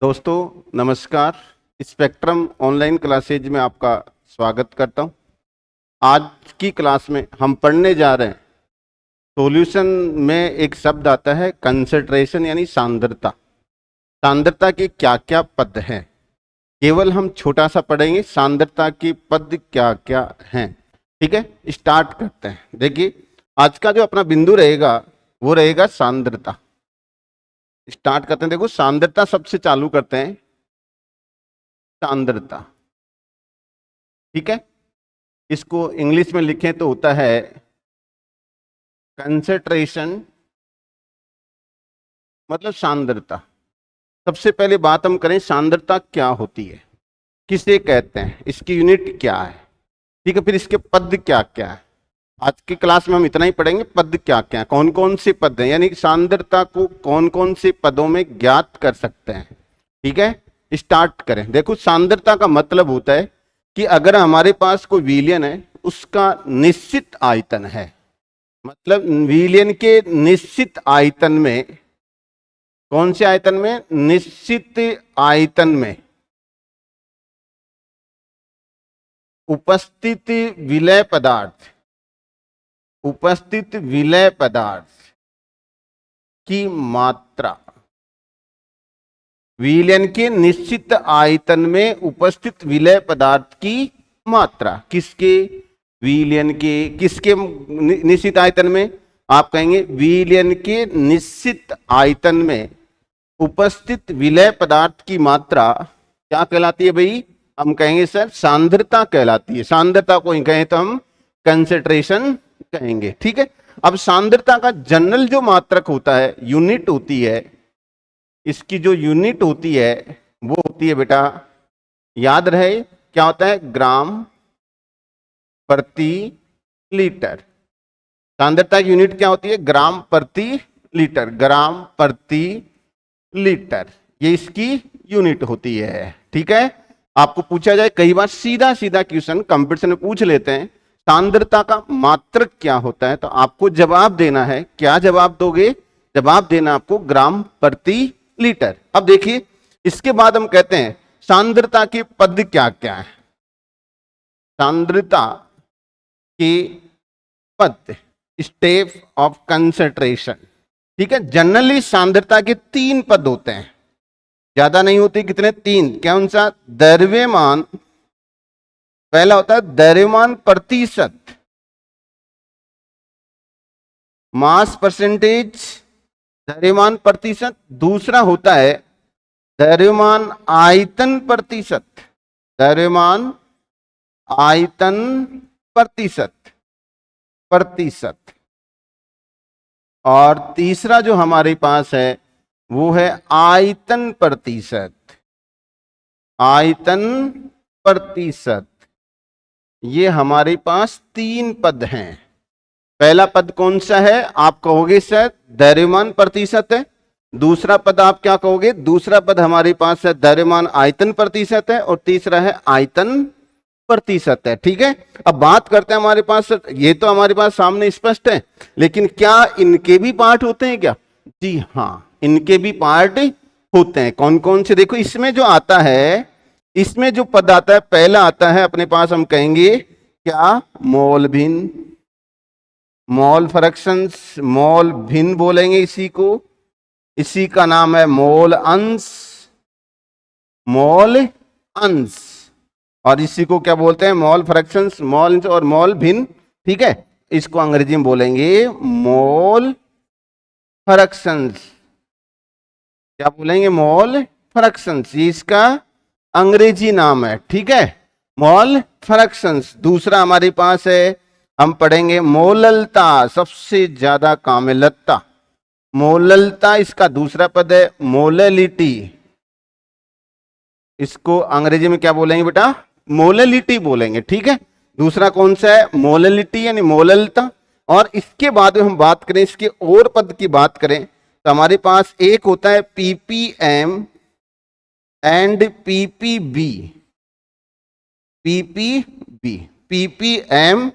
दोस्तों नमस्कार। Spectrum online classes में आपका स्वागत करता हूं। आज की क्लास में हम पढ़ने जा रहे हैं सॉल्यूशन में एक शब्द आता है कंसंट्रेशन यानी सांद्रता। सांद्रता के क्या क्या पद हैं, केवल हम छोटा सा पढ़ेंगे सांद्रता के पद क्या क्या हैं। ठीक है, स्टार्ट करते हैं। देखिए आज का जो अपना बिंदु रहेगा वो रहेगा सांद्रता। स्टार्ट करते हैं। देखो सांद्रता सबसे चालू करते हैं। सांद्रता, ठीक है, इसको इंग्लिश में लिखें तो होता है कंसंट्रेशन, मतलब सांद्रता। सबसे पहले बात हम करें सांद्रता क्या होती है, किसे कहते हैं, इसकी यूनिट क्या है। ठीक है, फिर इसके पद क्या क्या है। आज की क्लास में हम इतना ही पढ़ेंगे, पद क्या क्या है, कौन कौन से पद हैं, यानी सांद्रता को कौन कौन से पदों में ज्ञात कर सकते हैं। ठीक है, स्टार्ट करें। देखो सांद्रता का मतलब होता है कि अगर हमारे पास कोई विलयन है उसका निश्चित आयतन है, मतलब विलयन के निश्चित आयतन में, कौन से आयतन में, निश्चित आयतन में उपस्थित विलय पदार्थ, उपस्थित विलय पदार्थ की मात्रा, विलयन के निश्चित आयतन में उपस्थित विलय पदार्थ की मात्रा, किसके, विलयन के, किसके निश्चित आयतन में, आप कहेंगे विलयन के निश्चित आयतन में उपस्थित विलय पदार्थ की मात्रा क्या कहलाती है भाई, हम कहेंगे सर सांद्रता कहलाती है। सांद्रता को ही कहें तो हम कंसंट्रेशन कहेंगे। ठीक है, अब सांद्रता का जनरल जो मात्रक होता है, यूनिट होती है, इसकी जो यूनिट होती है वो होती है बेटा, याद रहे क्या होता है, ग्राम प्रति लीटर। सांद्रता की यूनिट क्या होती है, ग्राम प्रति लीटर, ग्राम प्रति लीटर, ये इसकी यूनिट होती है। ठीक है, आपको पूछा जाए कई बार सीधा सीधा क्वेश्चन कंपटीशन में पूछ लेते हैं सांद्रता का मात्रक क्या होता है, तो आपको जवाब देना है। क्या जवाब दोगे, जवाब देना आपको ग्राम प्रति लीटर। अब देखिए इसके बाद हम कहते हैं सांद्रता के पद क्या क्या है। सांद्रता के पद, स्टेप ऑफ कंसंट्रेशन। ठीक है, जनरली सांद्रता के 3 पद होते हैं, ज्यादा नहीं होते, कितने, 3। कौन सा, द्रव्यमान, पहला होता है द्रव्यमान प्रतिशत, मास परसेंटेज, द्रव्यमान प्रतिशत। दूसरा होता है द्रव्यमान आयतन प्रतिशत, द्रव्यमान आयतन प्रतिशत, प्रतिशत। और तीसरा जो हमारे पास है वो है आयतन प्रतिशत, आयतन प्रतिशत। ये हमारे पास 3 पद हैं। पहला पद कौन सा है, आप कहोगे सर द्रव्यमान प्रतिशत है। दूसरा पद आप क्या कहोगे, दूसरा पद हमारे पास है द्रव्यमान आयतन प्रतिशत है, और तीसरा है आयतन प्रतिशत है। ठीक है, अब बात करते हैं हमारे पास, ये तो हमारे पास सामने स्पष्ट है, लेकिन क्या इनके भी पार्ट होते हैं क्या, जी हाँ, इनके भी पार्ट होते हैं। कौन कौन से, देखो इसमें जो आता है, इसमें जो पद आता है, पहला आता है अपने पास, हम कहेंगे क्या, मोल भिन्न, मोल फ्रैक्शंस, मोल भिन्न बोलेंगे इसी को, इसी का नाम है मोल अंश, मोल अंश। और इसी को क्या बोलते हैं, मोल फ्रैक्शंस, मोल अंश और मोल भिन्न। ठीक है, इसको अंग्रेजी में बोलेंगे मोल फ्रैक्शंस। क्या बोलेंगे, मोल फ्रैक्शंस, ये इसका अंग्रेजी नाम है। ठीक है, मोल फ्रैक्शंस। दूसरा हमारे पास है, हम पढ़ेंगे मोललता, सबसे ज्यादा काम है लत्ता, मोललता, इसका दूसरा पद है मोललिटी। इसको अंग्रेजी में क्या बोलेंगे बेटा, मोललिटी बोलेंगे। ठीक है, दूसरा कौन सा है, मोललिटी यानी मोललता। और इसके बाद हम बात करें, इसके और पद की बात करें, तो हमारे पास एक होता है ppm and PPB, PPB, ppm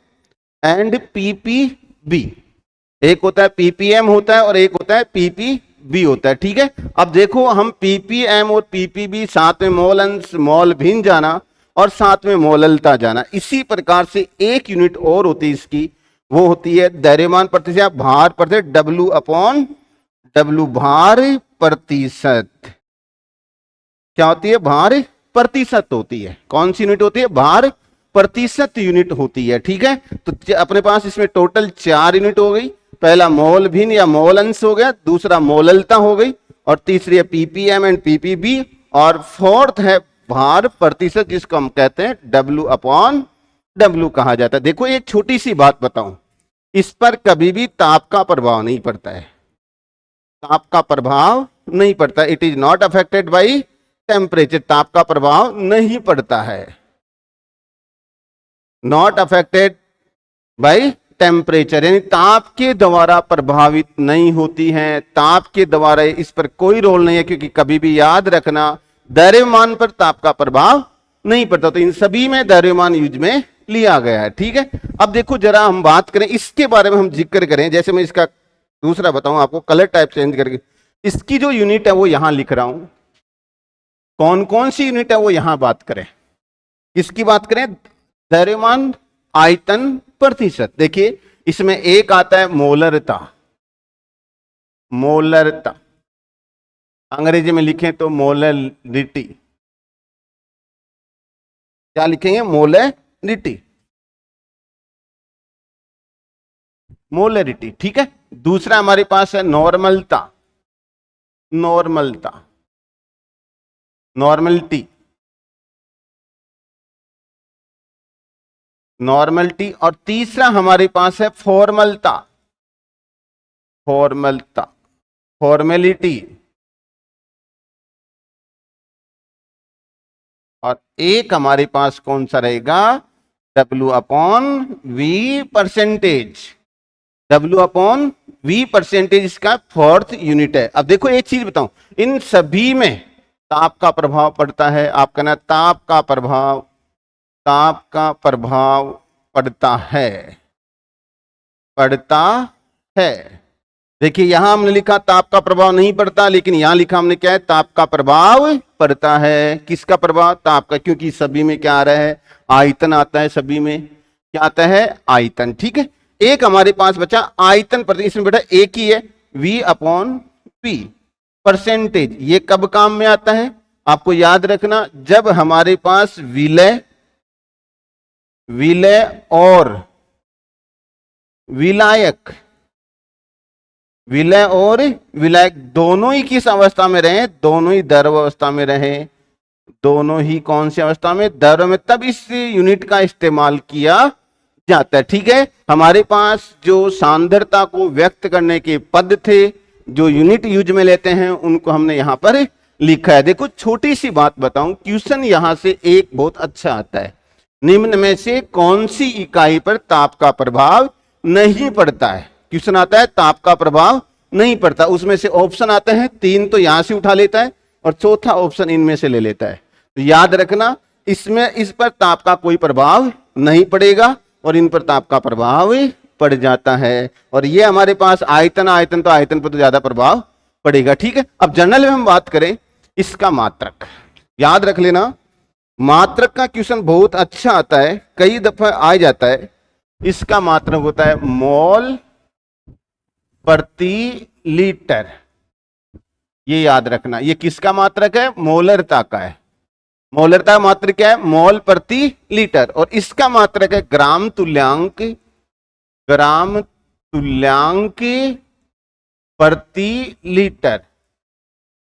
and PPB. एक होता है पीपीएम होता है और एक होता है पीपीबी। पीपीबी होता है। ठीक है, अब देखो हम पीपीएम और पीपीबी साथ में मोल अंश मोल भिन्न जाना और साथ में मोललता जाना। इसी प्रकार से एक यूनिट और होती है इसकी, वो होती है द्रव्यमान प्रतिशत, भार प्रतिशत, डब्ल्यू अपॉन डब्ल्यू, भार प्रतिशत। क्या होती है? भार प्रतिशत होती है। कौन सी यूनिट होती है? भार प्रतिशत यूनिट होती है। ठीक है, तो अपने पास इसमें टोटल 4 यूनिट हो गई। पहला मोल भिन्न या मोल अंश हो गया, दूसरा मोललता हो गई, और तीसरी है पीपीएम एंड पीपीबी, और फोर्थ है भार प्रतिशत, जिसको हम कहते हैं डब्ल्यू अपॉन डब्ल्यू कहा जाता है। देखो एक छोटी सी बात बताऊं, इस पर कभी भी ताप का प्रभाव नहीं पड़ता है। ताप का प्रभाव नहीं पड़ता, it is not affected by temperature. ताप का प्रभाव नहीं पड़ता है, नॉट अफेक्टेड बाई टेम्परेचर, यानी ताप के द्वारा प्रभावित नहीं होती है। ताप के द्वारा इस पर कोई रोल नहीं है, क्योंकि कभी भी याद रखना द्रव्यमान पर ताप का प्रभाव नहीं पड़ता। तो इन सभी में द्रव्यमान यूज में लिया गया है। ठीक है, अब देखो जरा हम बात करें इसके बारे में, हम जिक्र करें। जैसे मैं इसका दूसरा बताऊं आपको, कलर टाइप चेंज करके, इसकी जो यूनिट है वो यहां लिख रहा हूं। कौन कौन सी यूनिट है वो यहां बात करें। किसकी बात करें? द्रव्यमान आयतन प्रतिशत। देखिए इसमें एक आता है मोलरता। मोलरता अंग्रेजी में लिखें तो मोलरिटी। क्या लिखेंगे? Molarity, molarity. ठीक है, दूसरा हमारे पास है नॉर्मलता। नॉर्मलता, नॉर्मलिटी, नॉर्मलिटी, और तीसरा हमारे पास है फॉर्मलता। फॉर्मलता, फॉर्मेलिटी, और एक हमारे पास कौन सा रहेगा? W upon we percentage. W upon we percentage इसका फोर्थ यूनिट है। अब देखो एक चीज बताऊं, इन सभी में ताप का प्रभाव पड़ता है। आप कहना ताप का प्रभाव, ताप का प्रभाव पड़ता है, पड़ता है। देखिए यहां हमने लिखा ताप का प्रभाव नहीं पड़ता, लेकिन यहां लिखा हमने क्या है? ताप का प्रभाव पड़ता है। किसका प्रभाव? ताप का, क्योंकि सभी में क्या आ रहा है? आयतन आता है। सभी में क्या आता है? आयतन। ठीक है, एक हमारे पास बचा आयतन प्रति, इसमें बेटा एक ही है, v अपॉन पी परसेंटेज। ये कब काम में आता है? आपको याद रखना, जब हमारे पास विलय, विलय और विलायक, विलय और विलायक दोनों ही किस अवस्था में रहे? दोनों ही द्रव अवस्था में रहे। दोनों ही कौन सी अवस्था में? द्रव में। तब इस यूनिट का इस्तेमाल किया जाता है। ठीक है, हमारे पास जो सांद्रता को व्यक्त करने के पद थे, जो यूनिट यूज में लेते हैं, उनको हमने यहां पर लिखा है। देखो छोटी सी बात बताऊं, क्वेश्चन यहां से एक बहुत अच्छा आता है, निम्न में से कौन सी इकाई पर ताप का प्रभाव नहीं पड़ता है? क्वेश्चन आता है ताप का प्रभाव नहीं पड़ता, उसमें से ऑप्शन आते हैं 3, तो यहां से उठा लेता है और चौथा ऑप्शन इनमें से ले लेता है। तो याद रखना, इसमें इस पर ताप का कोई प्रभाव नहीं पड़ेगा और इन पर ताप का प्रभाव पड़ जाता है। और ये हमारे पास आयतन, आयतन तो आयतन पर तो ज्यादा प्रभाव पड़ेगा। ठीक है, अब जनरल में हम बात करें इसका मात्रक। याद रख लेना, मात्रक का क्वेश्चन बहुत अच्छा आता है, कई दफा आ जाता है। इसका मात्रक होता है मोल प्रति लीटर। ये याद रखना, ये किसका मात्रक है? मोलरता का है। मोलरता मात्रक क्या है? मोल प्रति लीटर। और इसका मात्रक है ग्राम तुल्यांक, ग्राम तुल्यांक प्रति लीटर,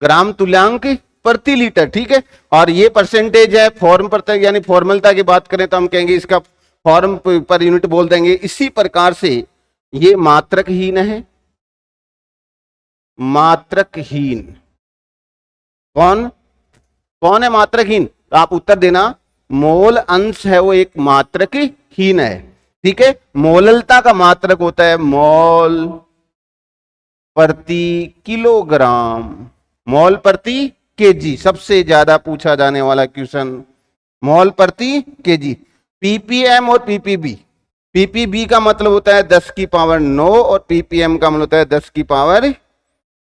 ग्राम तुल्यांक प्रति लीटर। ठीक है, और ये परसेंटेज है फॉर्म पर, यानी फॉर्मलता की बात करें तो हम कहेंगे इसका फॉर्म पर यूनिट बोल देंगे। इसी प्रकार से ये मात्रकहीन है। मात्रकहीन कौन कौन है? मात्रकहीन। तो आप उत्तर देना, मोल अंश है वो एक मात्रकहीन है। ठीक है, मोललता का मात्रक होता है मोल प्रति किलोग्राम, मोल प्रति केजी। सबसे ज्यादा पूछा जाने वाला क्वेश्चन, मोल प्रति केजी। पीपीएम और पीपीबी, पीपीबी का मतलब होता है 10 की पावर 9 और पीपीएम का मतलब होता है 10 की पावर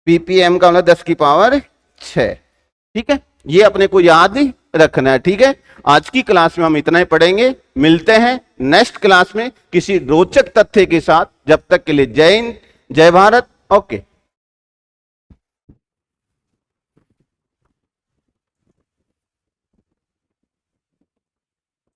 ppm का मतलब 10 की पावर 6। ठीक है, ये अपने को याद रखना है। ठीक है, आज की क्लास में हम इतना ही पढ़ेंगे। मिलते हैं नेक्स्ट क्लास में किसी रोचक तथ्य के साथ। जब तक के लिए जय हिंद, जय भारत। ओके।